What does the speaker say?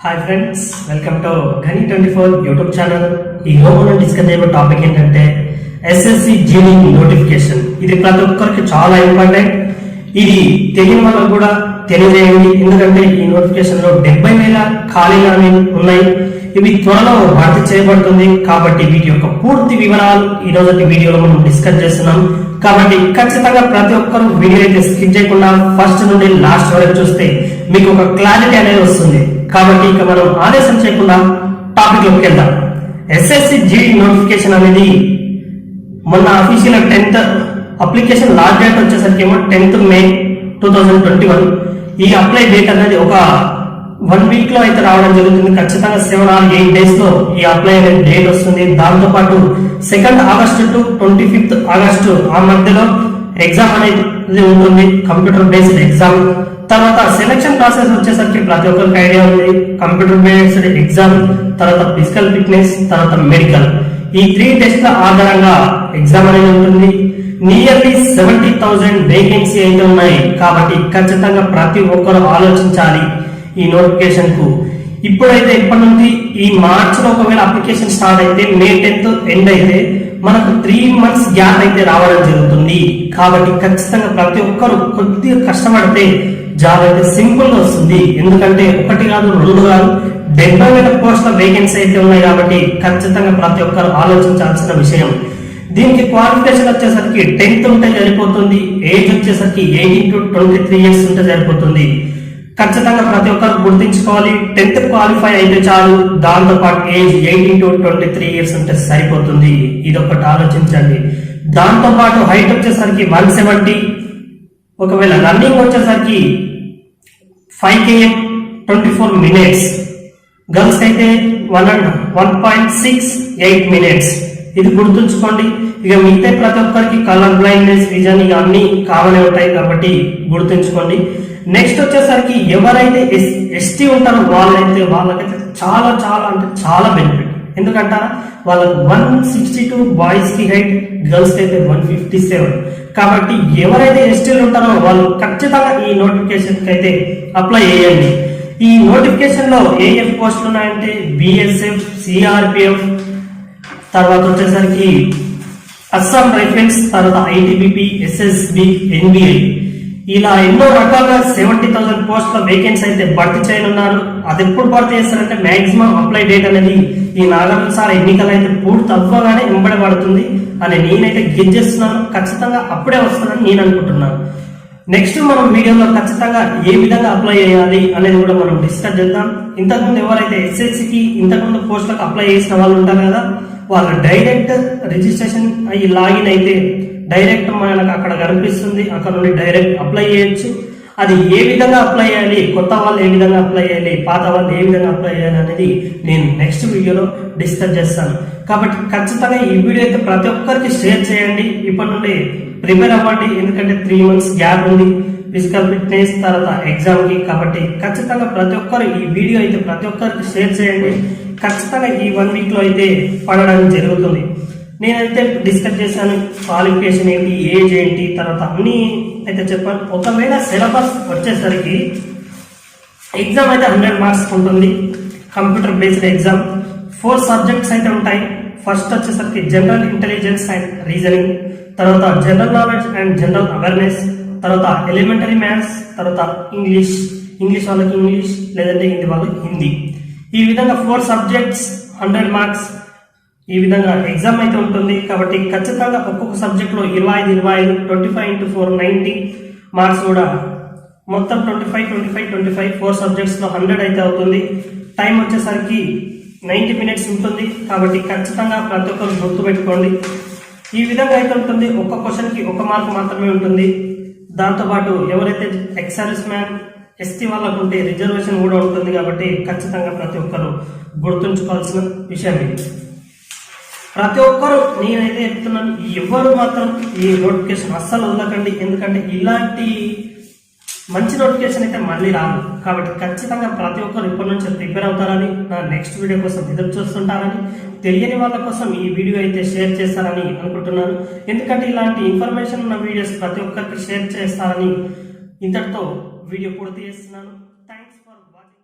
Hi friends, welcome to గని 24 YouTube channel. ఈ రోజు మనం డిస్కస్ చేయబోయే టాపిక్ ఏంటంటే ఎస్ఎస్సి జీడీ నోటిఫికేషన్. ఇది ప్రతి ఒక్కరికి చాలా ఇంపార్టెంట్. ఇది తెలియని వాళ్ళకు కూడా తెలియజేయండి. ఎందుకంటే ఈ నోటిఫికేషన్ లో 70,000 ఖాళీలు ఉన్నాయి. ఇవి త్వరలో భర్తీ చేయబడుతుంది. కాబట్టి వీటి యొక్క పూర్తి వివరాలు ఈ రోజు వీడియోలో మనం డిస్కస్ చేస్తున్నాం. కాబట్టి ఖచ్చితంగా ప్రతి ఒక్కరు వీడియో అయితే స్కిప్ చేయకుండా ఫస్ట్ నుండి లాస్ట్ వరకు చూస్తే మీకు ఒక క్లారిటీ అనేది వస్తుంది. కాబట్టి ఇక మనం ఆలస్యం చేయకుండా టాపిక్ లోకి వెళ్దాం. ఎస్ఎస్సి జీడీ నోటిఫికేషన్ అనేది మొన్న official 10th application last date వచ్చేసరికి ఏమో 10th May 2021. ఈ అప్లై డేట్ అనేది ఒక 1 వీక్ లో అయితే రావడం జరుగుతుంది. ఖచ్చితంగా 7 or 8 days లో ఈ అప్లై అనేది డేట్ వస్తుంది. దాంతో పాటు 2nd August to 25th August ఆ మధ్యలో ఎగ్జామ్ అనేది ఉంటుంది, కంప్యూటర్ బేస్డ్ ఎగ్జామ్. తర్వాత సెలక్షన్ ప్రాసెస్ వచ్చేసరికి ప్రతి ఒక్కరికి ఐడియా ఉంది. కంప్యూటర్ బేస్డ్ ఎగ్జామ్, తర్వాత ఫిజికల్ ఫిట్నెస్, తర్వాత మెడికల్, ఈ 3 టెస్ట్ల ఆధారంగా ఎగ్జామ్ అనేది ఉంటుంది. నియర్లీ 70,000 వేకెన్సీ అయితే ఉన్నాయి. కాబట్టి ఖచ్చితంగా ప్రతి ఒక్కరు ఆలోచించాలి ఈ నోటిఫికేషన్ కు. ఇప్పుడైతే ఇప్పటి నుండి ఈ మార్చ్ లో ఒకవేళ అప్లికేషన్ స్టార్ట్ అయితే May 10th ఎండ్ అయితే మనకు 3 months గ్యాప్ అయితే రావడం జరుగుతుంది. కాబట్టి ఖచ్చితంగా ప్రతి ఒక్కరు కొద్దిగా కష్టపడితే జాబ్ అయితే సింపుల్ గా వస్తుంది. ఎందుకంటే 1 కాదు 2 కాదు 70,000 పోస్టుల వేకెన్సీ అయితే ఉన్నాయి. కాబట్టి ఖచ్చితంగా ప్రతి ఒక్కరు ఆలోచించాల్సిన విషయం. దీనికి క్వాలిఫికేషన్ వచ్చేసరికి 10th ఉంటే సరిపోతుంది. ఏజ్ వచ్చేసరికి 18 to 23 years ఉంటే సరిపోతుంది. ఖచ్చితంగా ప్రతి ఒక్కరు గుర్తించుకోవాలి. 10th క్వాలిఫై అయితే చాలు. దాంతో పాటు ఏజ్ 18 to 23 years ఉంటే సరిపోతుంది. ఇది ఒకటి ఆలోచించండి. దాంతో పాటు హైట్ వచ్చేసరికి 170, ఒకవేళ రన్నింగ్ వచ్చేసరికి 5 km 24 minutes, గర్ల్స్ అయితే 1.68 minutes. ఇది గుర్తుంచుకోండి. ఇక మిగతా ప్రతి ఒక్కరికి కలర్ బ్లైండ్నెస్, విజన్ ఇక అన్ని కామనే ఉంటాయి. కాబట్టి గుర్తుంచుకోండి. నెక్స్ట్ వచ్చేసరికి ఎవరైతే ఎస్టీ ఉంటారో వాళ్ళకైతే చాలా చాలా అంటే చాలా బెనిఫిట్. ఎందుకంటే వాళ్ళకి 162 బాయ్స్ కి హైట్, గర్ల్స్ కి అయితే 157. కాబట్టి ఎవరైతే ఎస్టీలు ఉంటారో వాళ్ళు ఖచ్చితంగా ఈ నోటిఫికేషన్ కి అయితే అప్లై చేయండి. ఈ నోటిఫికేషన్ లో ఏ పోస్టులు ఉన్నాయంటే BSF, CRPF, తర్వాత వచ్చేసరికి అస్సాం రైఫిల్స్, తర్వాత ITBP, SSB, NBI, ఇలా ఎన్నో రకాలుగా 70,000 పోస్టుల వేకెన్సీ అయితే భర్తీ చేయనున్నారు. అది ఎప్పుడు భర్తీ చేస్తారంటే మాక్సిమం అప్లై డేట్ అనేది ఈ నాగార్జున సార్ ఎన్నికలు అయితే పూర్తి అవ్వగానే వెంబడి పడుతుంది అని నేనైతే గెస్ చేస్తున్నాను. ఖచ్చితంగా అప్పుడే వస్తుందని నేను అనుకుంటున్నాను. నెక్స్ట్ మనం వీడియోలో ఖచ్చితంగా ఏ విధంగా అప్లై చేయాలి అనేది కూడా మనం డిస్కస్ చేద్దాం. ఇంతకుముందు ఎవరైతే ఎస్ఎస్సికి ఇంతకుముందు పోస్టులకు అప్లై చేసిన వాళ్ళు ఉంటారు కదా, వాళ్ళు డైరెక్ట్ రిజిస్ట్రేషన్ అయ్యి లాగిన్ అయితే డైరెక్ట్ మనకు అక్కడ కనిపిస్తుంది. అక్కడ నుండి డైరెక్ట్ అప్లై చేయొచ్చు. అది ఏ విధంగా అప్లై చేయాలి, కొత్త వాళ్ళు ఏ విధంగా అప్లై చేయాలి, పాత వాళ్ళు ఏ విధంగా అప్లై చేయాలి అనేది నేను నెక్స్ట్ వీడియోలో డిస్కస్ చేస్తాను. కాబట్టి ఖచ్చితంగా ఈ వీడియో అయితే ప్రతి ఒక్కరికి షేర్ చేయండి. ఇప్పటి నుండి ప్రిపేర్ అవ్వండి. ఎందుకంటే 3 months గ్యాప్ ఉంది ఫిజికల్ ఫిట్నెస్ తర్వాత ఎగ్జామ్ కి. కాబట్టి ఖచ్చితంగా ప్రతి ఒక్కరు ఈ వీడియో అయితే ప్రతి ఒక్కరికి షేర్ చేయండి. ఖచ్చితంగా ఈ 1 week లో అయితే పడడం జరుగుతుంది. నేనైతే డిస్కస్ చేశాను క్వాలిఫికేషన్ ఏంటి, ఏజ్ ఏంటి, తర్వాత అన్ని అయితే చెప్పాను. ఒకవేళ సిలబస్ వచ్చేసరికి ఎగ్జామ్ అయితే 100 marks ఉంటుంది. Computer based exam. 4 subjects అయితే ఉంటాయి. ఫస్ట్ వచ్చేసరికి జనరల్ ఇంటెలిజెన్స్ అండ్ రీజనింగ్, తర్వాత general knowledge and general awareness, తర్వాత ఎలిమెంటరీ మ్యాథ్స్, తర్వాత ఇంగ్లీష్ వాళ్ళకి ఇంగ్లీష్, లేదంటే హిందీ వాళ్ళకి హిందీ. ఈ విధంగా 4 subjects 100 marks ఈ విధంగా ఎగ్జామ్ అయితే ఉంటుంది. కాబట్టి ఖచ్చితంగా ఒక్కొక్క సబ్జెక్ట్ లో 25 25 into 4 90 మార్క్స్ కూడా మొత్తం 25 4 సబ్జెక్ట్స్ లో 100 అయితే అవుతుంది. టైం వచ్చేసరికి 90 minutes ఉంటుంది. కాబట్టి ఖచ్చితంగా ప్రతి ఒక్కరు గుర్తుపెట్టుకోండి. ఈ విధంగా అయితే ఉంటుంది. ఒక్క క్వశ్చన్ కి 1 మార్క్ మాత్రమే ఉంటుంది. దాంతోపాటు ఎవరైతే ఎక్స్ సర్వీస్ మ్యాన్, ఎస్టీ వాళ్ళకు ఉంటే రిజర్వేషన్ కూడా ఉంటుంది. కాబట్టి ఖచ్చితంగా ప్రతి ఒక్కరు గుర్తుంచుకోవాల్సిన విషయం ఇది. ప్రతి ఒక్కరు నేనైతే చెప్తున్నాను, ఎవరు మాత్రం ఈ నోటిఫికేషన్ అస్సలు వదలకండి. ఎందుకంటే ఇలాంటి మంచి నోటిఫికేషన్ అయితే మళ్ళీ రాదు. కాబట్టి ఖచ్చితంగా ప్రతి ఒక్కరు ఇప్పటి నుంచి ప్రిపేర్ అవుతారని, నా నెక్స్ట్ వీడియో కోసం ఎదురు చూస్తుంటారని, తెలియని వాళ్ళ కోసం ఈ వీడియో అయితే షేర్ చేస్తారని అనుకుంటున్నాను. ఎందుకంటే ఇలాంటి ఇన్ఫర్మేషన్ ఉన్న వీడియోస్ ప్రతి ఒక్కరికి షేర్ చేస్తారని ఇంతటితో వీడియో పూర్తి చేస్తున్నాను. Thanks for watching.